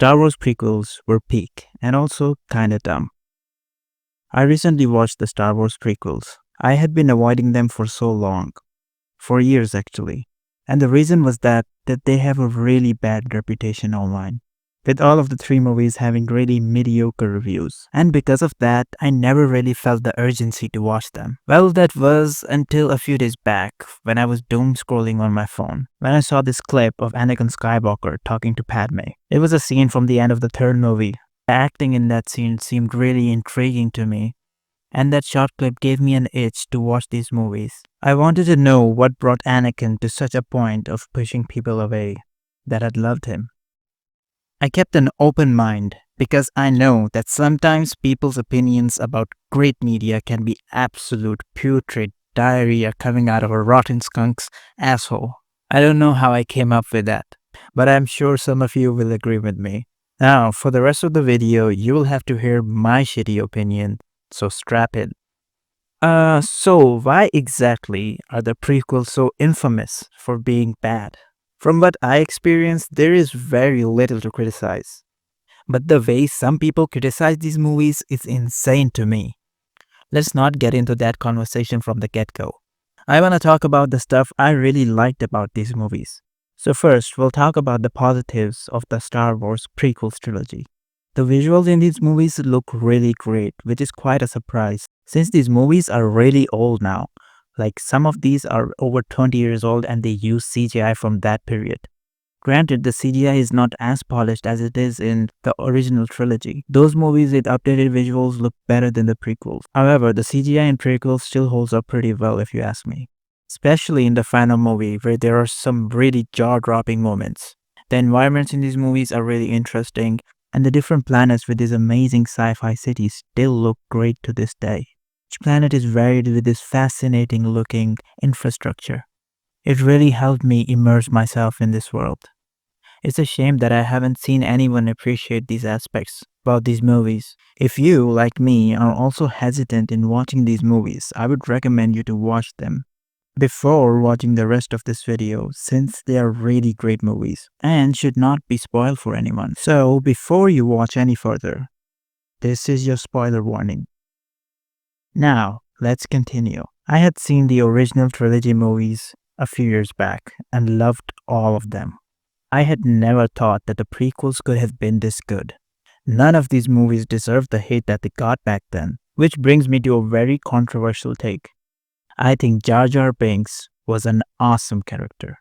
Star Wars prequels were peak and also kinda dumb. I recently watched the Star Wars prequels. I had been avoiding them for so long, for years actually. And the reason was that they have a really bad reputation online, with all of the three movies having really mediocre reviews. And because of that, I never really felt the urgency to watch them. Well, that was until a few days back when I was doom scrolling on my phone, when I saw this clip of Anakin Skywalker talking to Padme. It was a scene from the end of the third movie. The acting in that scene seemed really intriguing to me, and that short clip gave me an itch to watch these movies. I wanted to know what brought Anakin to such a point of pushing people away that had loved him. I kept an open mind because I know that sometimes people's opinions about great media can be absolute putrid diarrhea coming out of a rotten skunk's asshole. I don't know how I came up with that, but I'm sure some of you will agree with me. Now, for the rest of the video, you will have to hear my shitty opinion, so strap in. So why exactly are the prequels so infamous for being bad? From what I experienced, there is very little to criticize. But the way some people criticize these movies is insane to me. Let's not get into that conversation from the get-go. I want to talk about the stuff I really liked about these movies. So first, we'll talk about the positives of the Star Wars prequels trilogy. The visuals in these movies look really great, which is quite a surprise, since these movies are really old now. Like, some of these are over 20 years old and they use CGI from that period. Granted, the CGI is not as polished as it is in the original trilogy. Those movies with updated visuals look better than the prequels. However, the CGI in prequels still holds up pretty well if you ask me. Especially in the final movie where there are some really jaw-dropping moments. The environments in these movies are really interesting, and the different planets with these amazing sci-fi cities still look great to this day. Each planet is varied with this fascinating looking infrastructure. It really helped me immerse myself in this world. It's a shame that I haven't seen anyone appreciate these aspects about these movies. If you, like me, are also hesitant in watching these movies, I would recommend you to watch them before watching the rest of this video, since they are really great movies and should not be spoiled for anyone. So before you watch any further, this is your spoiler warning. Now, let's continue. I had seen the original trilogy movies a few years back and loved all of them. I had never thought that the prequels could have been this good. None of these movies deserved the hate that they got back then, which brings me to a very controversial take. I think Jar Jar Binks was an awesome character.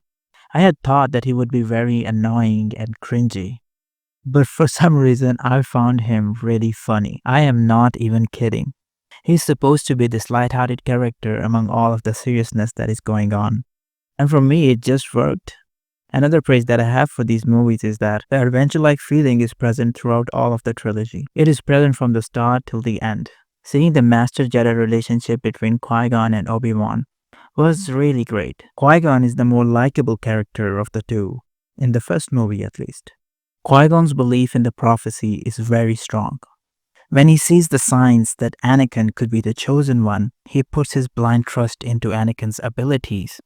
I had thought that he would be very annoying and cringy, but for some reason I found him really funny. I am not even kidding. He's supposed to be this light-hearted character among all of the seriousness that is going on. And for me, it just worked. Another praise that I have for these movies is that the adventure-like feeling is present throughout all of the trilogy. It is present from the start till the end. Seeing the Master-Jedi relationship between Qui-Gon and Obi-Wan was really great. Qui-Gon is the more likable character of the two, in the first movie at least. Qui-Gon's belief in the prophecy is very strong. When he sees the signs that Anakin could be the chosen one, he puts his blind trust into Anakin's abilities.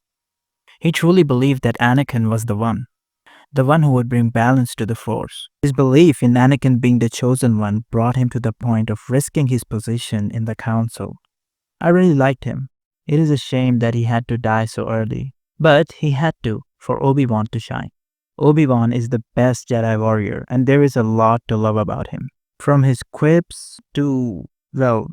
He truly believed that Anakin was the one who would bring balance to the Force. His belief in Anakin being the chosen one brought him to the point of risking his position in the Council. I really liked him. It is a shame that he had to die so early, but he had to for Obi-Wan to shine. Obi-Wan is the best Jedi warrior, and there is a lot to love about him. From his quips to, well,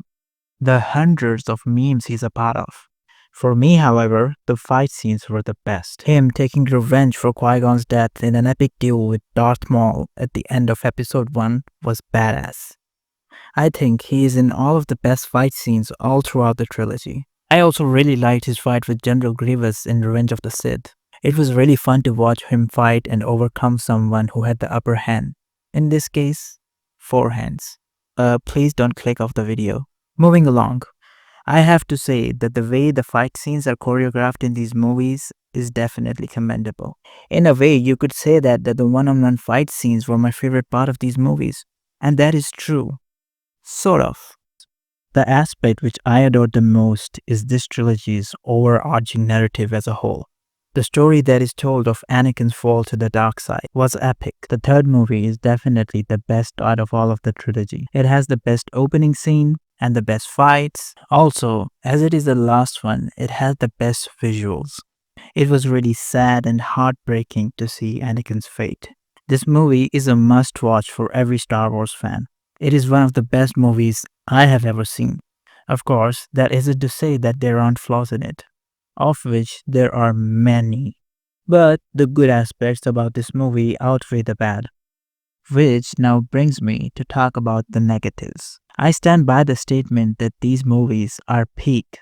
the hundreds of memes he's a part of. For me, however, the fight scenes were the best. Him taking revenge for Qui-Gon's death in an epic duel with Darth Maul at the end of episode 1 was badass. I think he is in all of the best fight scenes all throughout the trilogy. I also really liked his fight with General Grievous in Revenge of the Sith. It was really fun to watch him fight and overcome someone who had the upper hand. In this case, 4 hands. Please don't click off the video. Moving along. I have to say that the way the fight scenes are choreographed in these movies is definitely commendable. In a way, you could say that the one-on-one fight scenes were my favorite part of these movies. And that is true. Sort of. The aspect which I adored the most is this trilogy's overarching narrative as a whole. The story that is told of Anakin's fall to the dark side was epic. The third movie is definitely the best out of all of the trilogy. It has the best opening scene and the best fights. Also, as it is the last one, it has the best visuals. It was really sad and heartbreaking to see Anakin's fate. This movie is a must watch for every Star Wars fan. It is one of the best movies I have ever seen. Of course, that isn't to say that there aren't flaws in it, of which there are many. But the good aspects about this movie outweigh the bad, which now brings me to talk about the negatives. I stand by the statement that these movies are peak.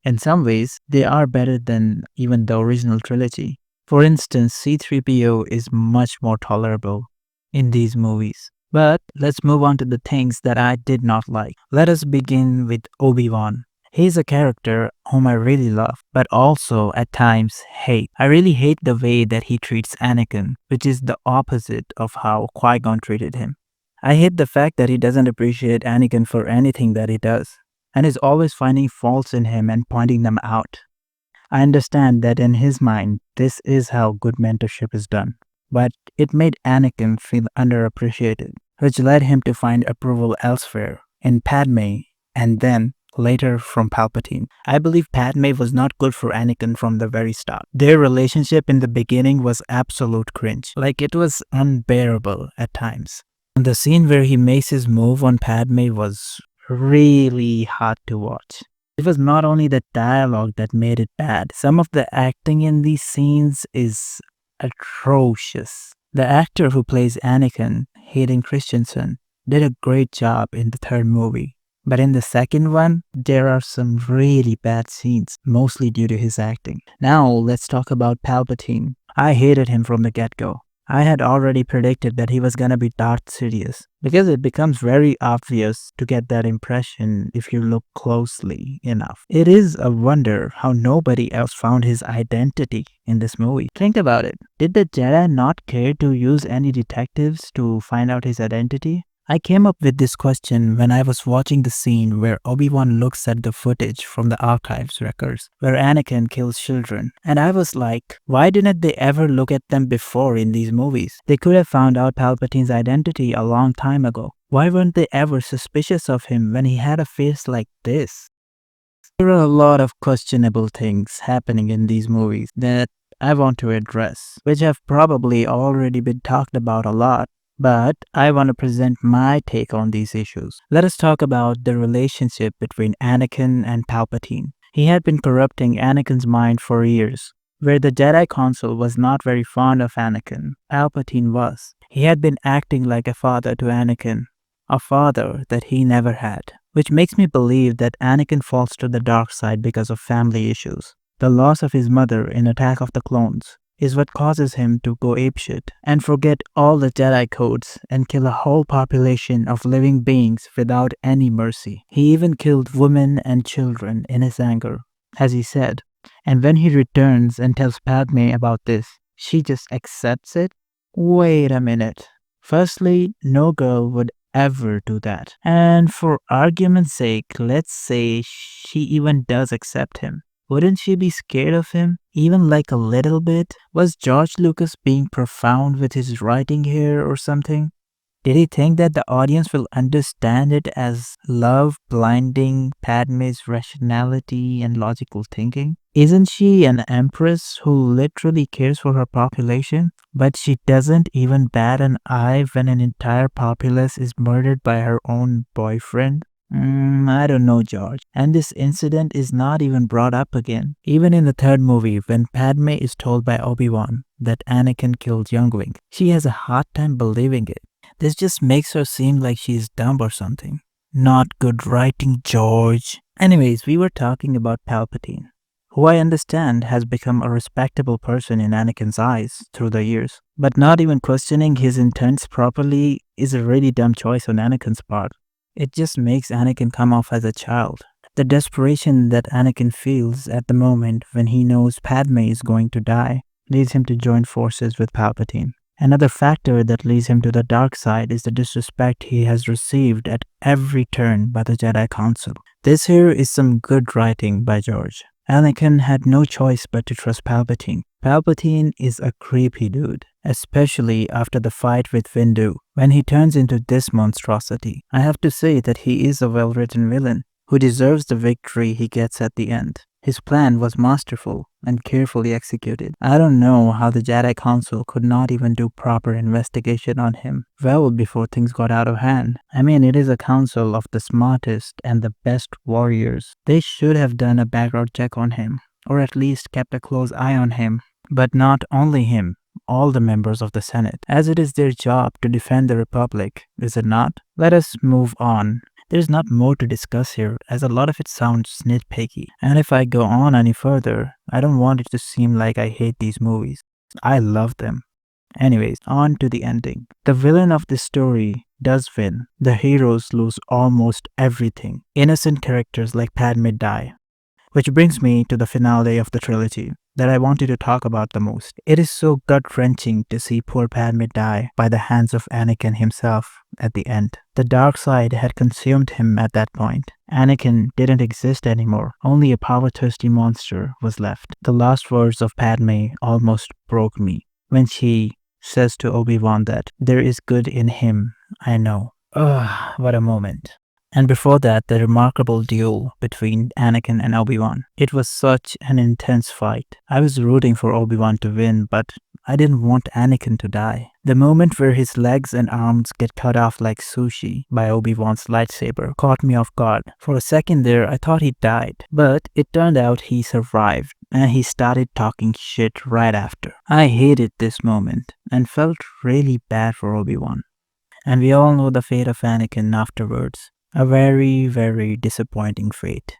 In some ways, they are better than even the original trilogy. For instance, C3PO is much more tolerable in these movies. But let's move on to the things that I did not like. Let us begin with Obi-Wan. He's a character whom I really love, but also at times hate. I really hate the way that he treats Anakin, which is the opposite of how Qui-Gon treated him. I hate the fact that he doesn't appreciate Anakin for anything that he does, and is always finding faults in him and pointing them out. I understand that in his mind, this is how good mentorship is done, but it made Anakin feel underappreciated, which led him to find approval elsewhere, in Padme, and then later from Palpatine. I believe Padme was not good for Anakin from the very start. Their relationship in the beginning was absolute cringe, like it was unbearable at times. And the scene where he makes his move on Padme was really hard to watch. It was not only the dialogue that made it bad, some of the acting in these scenes is atrocious. The actor who plays Anakin, Hayden Christensen, did a great job in the third movie. But in the second one, there are some really bad scenes, mostly due to his acting. Now, let's talk about Palpatine. I hated him from the get-go. I had already predicted that he was gonna be Darth Sidious, because it becomes very obvious to get that impression if you look closely enough. It is a wonder how nobody else found his identity in this movie. Think about it. Did the Jedi not care to use any detectives to find out his identity? I came up with this question when I was watching the scene where Obi-Wan looks at the footage from the archives records, where Anakin kills children. And I was like, why didn't they ever look at them before in these movies? They could have found out Palpatine's identity a long time ago. Why weren't they ever suspicious of him when he had a face like this? There are a lot of questionable things happening in these movies that I want to address, which have probably already been talked about a lot. But I want to present my take on these issues. Let us talk about the relationship between Anakin and Palpatine. He had been corrupting Anakin's mind for years. Where the Jedi Council was not very fond of Anakin, Palpatine was. He had been acting like a father to Anakin, a father that he never had. Which makes me believe that Anakin falls to the dark side because of family issues. The loss of his mother in Attack of the Clones is what causes him to go apeshit and forget all the Jedi codes and kill a whole population of living beings without any mercy. He even killed women and children in his anger, as he said. And when he returns and tells Padme about this, she just accepts it? Wait a minute. Firstly, no girl would ever do that. And for argument's sake, let's say she even does accept him. Wouldn't she be scared of him, even like a little bit? Was George Lucas being profound with his writing here or something? Did he think that the audience will understand it as love blinding Padme's rationality and logical thinking? Isn't she an empress who literally cares for her population? But she doesn't even bat an eye when an entire populace is murdered by her own boyfriend? I don't know, George. And this incident is not even brought up again. Even in the third movie, when Padme is told by Obi-Wan that Anakin killed Youngling, she has a hard time believing it. This just makes her seem like she's dumb or something. Not good writing, George. Anyways, we were talking about Palpatine, who I understand has become a respectable person in Anakin's eyes through the years. But not even questioning his intents properly is a really dumb choice on Anakin's part. It just makes Anakin come off as a child. The desperation that Anakin feels at the moment when he knows Padme is going to die leads him to join forces with Palpatine. Another factor that leads him to the dark side is the disrespect he has received at every turn by the Jedi Council. This here is some good writing by George. Anakin had no choice but to trust Palpatine. Palpatine is a creepy dude, especially after the fight with Windu, when he turns into this monstrosity. I have to say that he is a well-written villain, who deserves the victory he gets at the end. His plan was masterful and carefully executed. I don't know how the Jedi Council could not even do proper investigation on him well before things got out of hand. I mean, it is a council of the smartest and the best warriors. They should have done a background check on him, or at least kept a close eye on him. But not only him, all the members of the Senate, as it is their job to defend the Republic, is it not? Let us move on. There's not more to discuss here, as a lot of it sounds nitpicky. And if I go on any further, I don't want it to seem like I hate these movies. I love them. Anyways, on to the ending. The villain of this story does win. The heroes lose almost everything. Innocent characters like Padme die. Which brings me to the finale of the trilogy that I wanted to talk about the most. It is so gut-wrenching to see poor Padme die by the hands of Anakin himself at the end. The dark side had consumed him at that point. Anakin didn't exist anymore. Only a power-thirsty monster was left. The last words of Padme almost broke me when she says to Obi-Wan that there is good in him, I know. Ugh, what a moment. And before that, the remarkable duel between Anakin and Obi-Wan. It was such an intense fight. I was rooting for Obi-Wan to win, but I didn't want Anakin to die. The moment where his legs and arms get cut off like sushi by Obi-Wan's lightsaber caught me off guard. For a second there, I thought he died, but it turned out he survived, and he started talking shit right after. I hated this moment and felt really bad for Obi-Wan. And we all know the fate of Anakin afterwards. A very, very disappointing fate.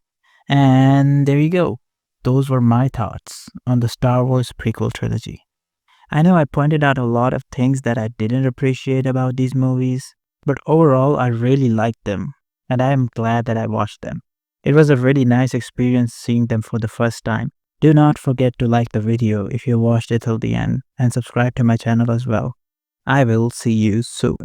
And there you go. Those were my thoughts on the Star Wars prequel trilogy. I know I pointed out a lot of things that I didn't appreciate about these movies, but overall I really liked them, and I am glad that I watched them. It was a really nice experience seeing them for the first time. Do not forget to like the video if you watched it till the end, and subscribe to my channel as well. I will see you soon.